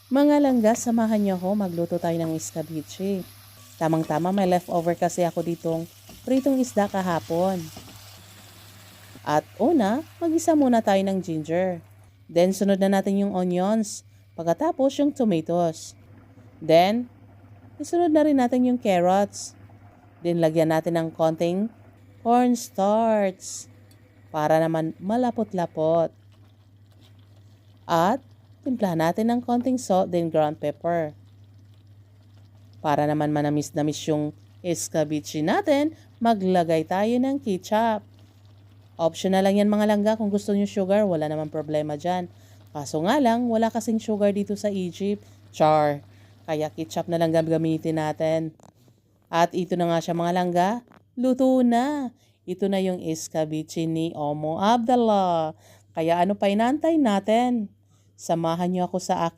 Mga langga, samahan niyo ako, magluto tayo ng escabeche. Tamang-tama, may leftover kasi ako ditong pritong isda kahapon. At una, mag-isa muna tayo ng ginger. Then, sunod na natin yung onions. Pagkatapos, yung tomatoes. Then, isunod na rin natin yung carrots. Then, lagyan natin ng konting cornstarch para naman malapot-lapot. At, timplahan natin ng konting salt, then ground pepper. Para naman manamis-namis yung escabeche natin, maglagay tayo ng ketchup. Optional lang yan mga langga, kung gusto nyo sugar, wala naman problema dyan. Kaso nga lang, wala kasing sugar dito sa Egypt. Char. Kaya ketchup na lang gamitin natin. At ito na nga siya mga langga, luto na. Ito na yung escabeche ni Omo Abdallah. Kaya ano pa inantay natin? Samahan niyo ako sa aking